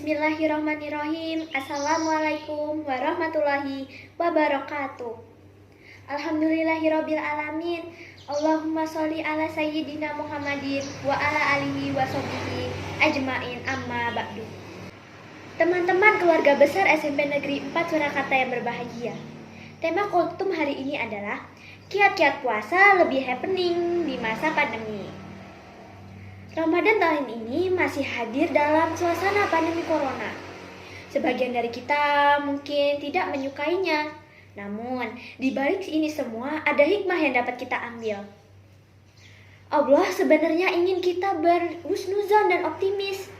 Bismillahirrahmanirrahim. Assalamualaikum warahmatullahi wabarakatuh. Alhamdulillahirabbil alamin. Allahumma sholli ala sayyidina Muhammadin wa ala alihi wa sahbihi ajmain, amma ba'du. Teman-teman keluarga besar SMP Negeri 4 Surakarta yang berbahagia. Tema kultum hari ini adalah kiat-kiat puasa lebih happening di masa pandemi. Ramadan tahun ini masih hadir dalam suasana pandemi corona. Sebagian dari kita mungkin tidak menyukainya. Namun, di balik ini semua ada hikmah yang dapat kita ambil. Allah sebenarnya ingin kita berhusnuzon dan optimis.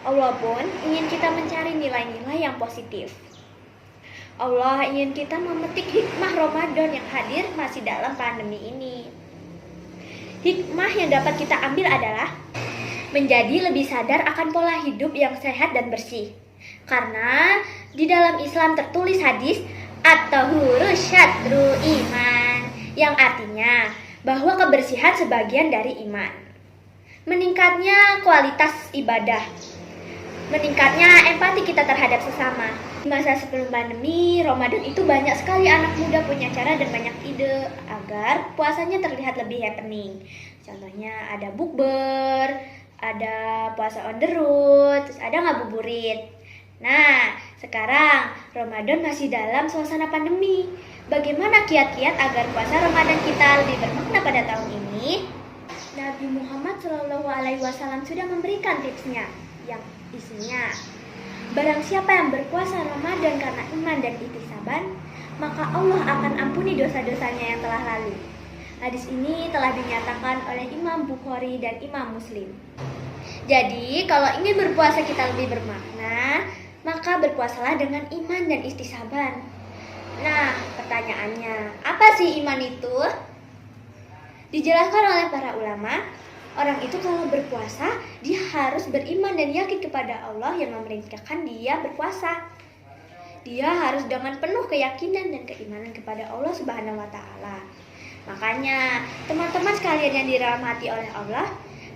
Allah pun ingin kita mencari nilai-nilai yang positif. Allah ingin kita memetik hikmah Ramadan yang hadir masih dalam pandemi ini. Hikmah yang dapat kita ambil adalah menjadi lebih sadar akan pola hidup yang sehat dan bersih. Karena di dalam Islam tertulis hadis at-tahuru syatru iman, yang artinya bahwa kebersihan sebagian dari iman. Meningkatnya kualitas ibadah, meningkatnya empati kita terhadap sesama. Di masa sebelum pandemi, Ramadan itu banyak sekali anak muda punya cara dan banyak ide agar puasanya terlihat lebih happening. Contohnya ada bukber, ada puasa on the road, terus ada ngabuburit. Nah, sekarang Ramadan masih dalam suasana pandemi. Bagaimana kiat-kiat agar puasa Ramadan kita lebih bermakna pada tahun ini? Nabi Muhammad SAW sudah memberikan tipsnya, yang isinya, barang siapa yang berpuasa Ramadan karena iman dan ihtisaban, maka Allah akan ampuni dosa-dosanya yang telah lalu. Hadis ini telah dinyatakan oleh Imam Bukhari dan Imam Muslim. Jadi, kalau ingin berpuasa kita lebih bermakna, maka berpuasalah dengan iman dan ihtisaban. Nah, pertanyaannya, apa sih iman itu? Dijelaskan oleh para ulama, orang itu kalau berpuasa, dia harus beriman dan yakin kepada Allah yang memerintahkan dia berpuasa. Dia harus dengan penuh keyakinan dan keimanan kepada Allah Subhanahu wa Ta'ala. Makanya, teman-teman sekalian yang dirahmati oleh Allah,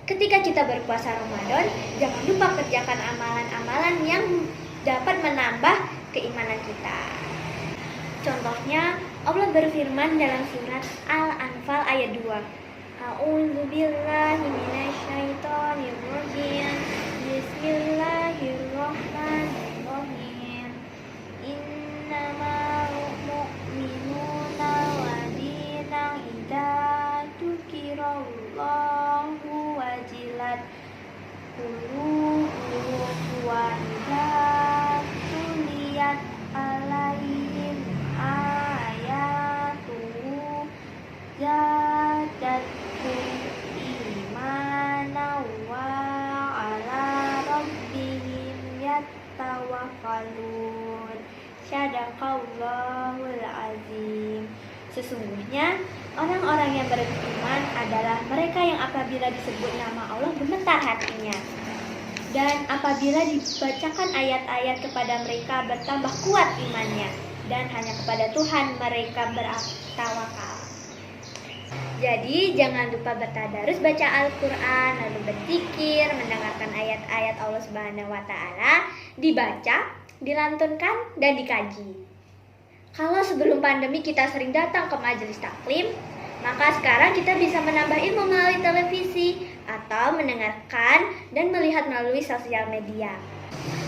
ketika kita berpuasa Ramadan, jangan lupa kerjakan amalan-amalan yang dapat menambah keimanan kita. Contohnya, Allah berfirman dalam surat Al-Anfal ayat 2. A'udzubillahi minasyaitonirrajim. Bismillahirrahmanirrahim. Innamal mu'minuna ladina idza dzukirallahu wajilat qulubuhum wa idza tuliyat alaihim ayatuhu zadatuhum imanan wa ala rabbihim yattawakkalun. Syadaqallahul azim. Sesungguhnya orang-orang yang beriman adalah mereka yang apabila disebut nama Allah gemetar hatinya, dan apabila dibacakan ayat-ayat kepada mereka bertambah kuat imannya, dan hanya kepada Tuhan mereka bertawakal. Jadi jangan lupa bertadarus baca Al-Quran, lalu berzikir, mendengarkan ayat-ayat Allah Subhanahu wa Ta'ala, dibaca, dilantunkan, dan dikaji. Kalau sebelum pandemi kita sering datang ke majelis taklim, maka sekarang kita bisa menambah ilmu melalui televisi atau mendengarkan dan melihat melalui sosial media.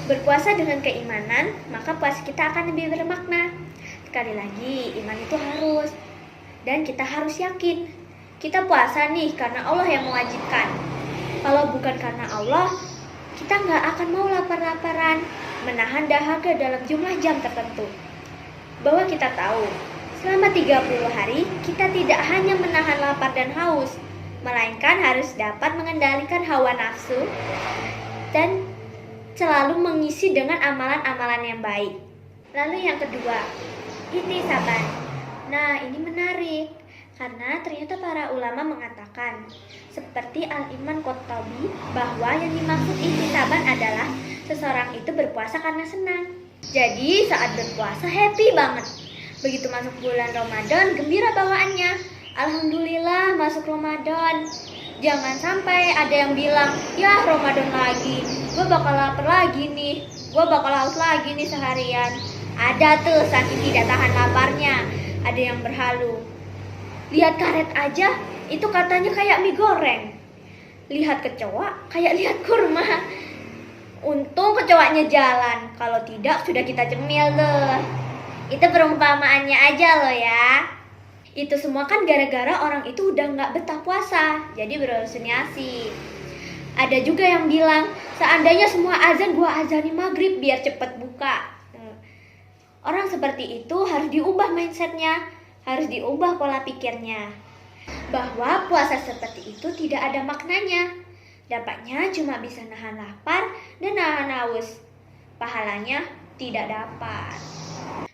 Berpuasa dengan keimanan, maka puasa kita akan lebih bermakna. Sekali lagi, iman itu harus, dan kita harus yakin. Kita puasa nih karena Allah yang mewajibkan. Kalau bukan karena Allah, kita nggak akan mau lapar-laparan, menahan dahaga dalam jumlah jam tertentu. Bahwa kita tahu, selama 30 hari, kita tidak hanya menahan lapar dan haus, melainkan harus dapat mengendalikan hawa nafsu dan selalu mengisi dengan amalan-amalan yang baik. Lalu yang kedua, ihtisaban. Nah, ini menarik, karena ternyata para ulama mengatakan, seperti Al-Imam Qottabi, bahwa yang dimaksud ihtisaban adalah seseorang itu berpuasa karena senang. Jadi saat berpuasa happy banget. Begitu masuk bulan Ramadan, gembira bawaannya. Alhamdulillah masuk Ramadan. Jangan sampai ada yang bilang, ya Ramadan lagi, gue bakal lapar lagi nih, gue bakal haus lagi nih seharian. Ada tuh saking tidak tahan laparnya, ada yang berhalu. Lihat karet aja, itu katanya kayak mie goreng. Lihat kecoa, kayak lihat kurma. Untung kecoanya jalan, kalau tidak sudah kita cemil tuh. Itu perumpamaannya aja loh ya. Itu semua kan gara-gara orang itu udah gak betah puasa, jadi berhalusinasi. Ada juga yang bilang, seandainya semua azan gua azani maghrib biar cepet buka. Orang seperti itu harus diubah mindsetnya, harus diubah pola pikirnya. Bahwa puasa seperti itu tidak ada maknanya. Dapatnya cuma bisa nahan lapar dan nahan haus. Pahalanya tidak dapat.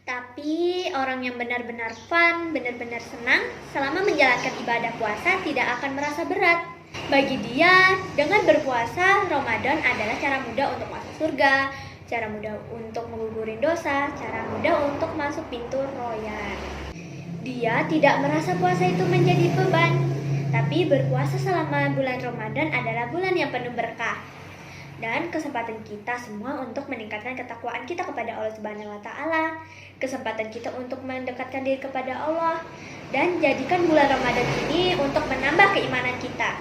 Tapi orang yang benar-benar fun, benar-benar senang selama menjalankan ibadah puasa tidak akan merasa berat. Bagi dia, dengan berpuasa, Ramadan adalah cara mudah untuk masuk surga, cara mudah untuk mengugurin dosa, cara mudah untuk masuk pintu royan. Dia tidak merasa puasa itu menjadi beban, tapi berpuasa selama bulan Ramadan adalah bulan yang penuh berkah. Dan kesempatan kita semua untuk meningkatkan ketakwaan kita kepada Allah Subhanahu wa Ta'ala, kesempatan kita untuk mendekatkan diri kepada Allah, dan jadikan bulan Ramadan ini untuk menambah keimanan kita,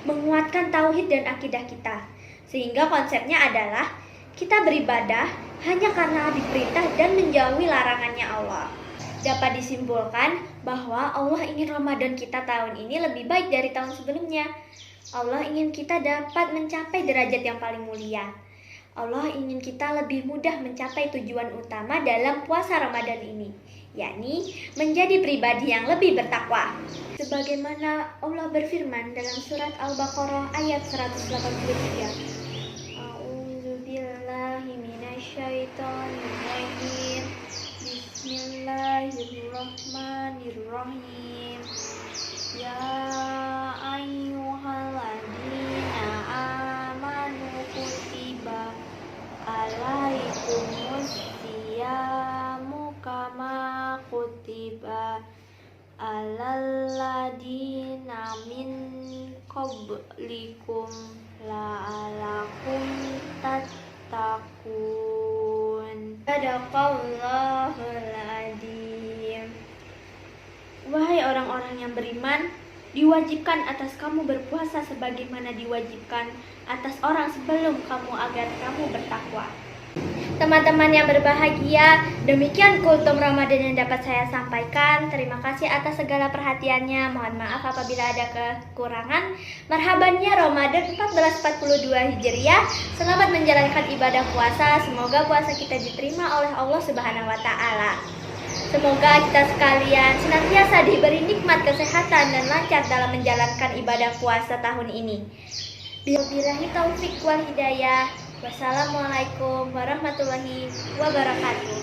menguatkan tauhid dan akidah kita. Sehingga konsepnya adalah kita beribadah hanya karena diperintah dan menjauhi larangannya Allah. Dapat disimpulkan bahwa Allah ingin Ramadan kita tahun ini lebih baik dari tahun sebelumnya. Allah ingin kita dapat mencapai derajat yang paling mulia. Allah ingin kita lebih mudah mencapai tujuan utama dalam puasa Ramadan ini, yakni menjadi pribadi yang lebih bertakwa. Sebagaimana Allah berfirman dalam surat Al-Baqarah ayat 183. A'udzubillahi minasyaitonirrajim. Bismillahirrahmanirrahim. Ya ayyuhalladzina amanu kutiba alaikumus syiyamu kama kutiba alal ladzina min qablikum la'alakum tattaqun. Sadaqallahul adzim. Wahai orang-orang yang beriman, diwajibkan atas kamu berpuasa sebagaimana diwajibkan atas orang sebelum kamu agar kamu bertakwa. Teman-teman yang berbahagia, demikian kultum Ramadan yang dapat saya sampaikan. Terima kasih atas segala perhatiannya. Mohon maaf apabila ada kekurangan. Marhabannya Ramadan 1442 Hijriah. Selamat menjalankan ibadah puasa. Semoga puasa kita diterima oleh Allah Subhanahu wa Ta'ala. Semoga kita sekalian senantiasa diberi nikmat kesehatan dan lancar dalam menjalankan ibadah puasa tahun ini. Billahi taufik wal hidayah. Wassalamualaikum warahmatullahi wabarakatuh.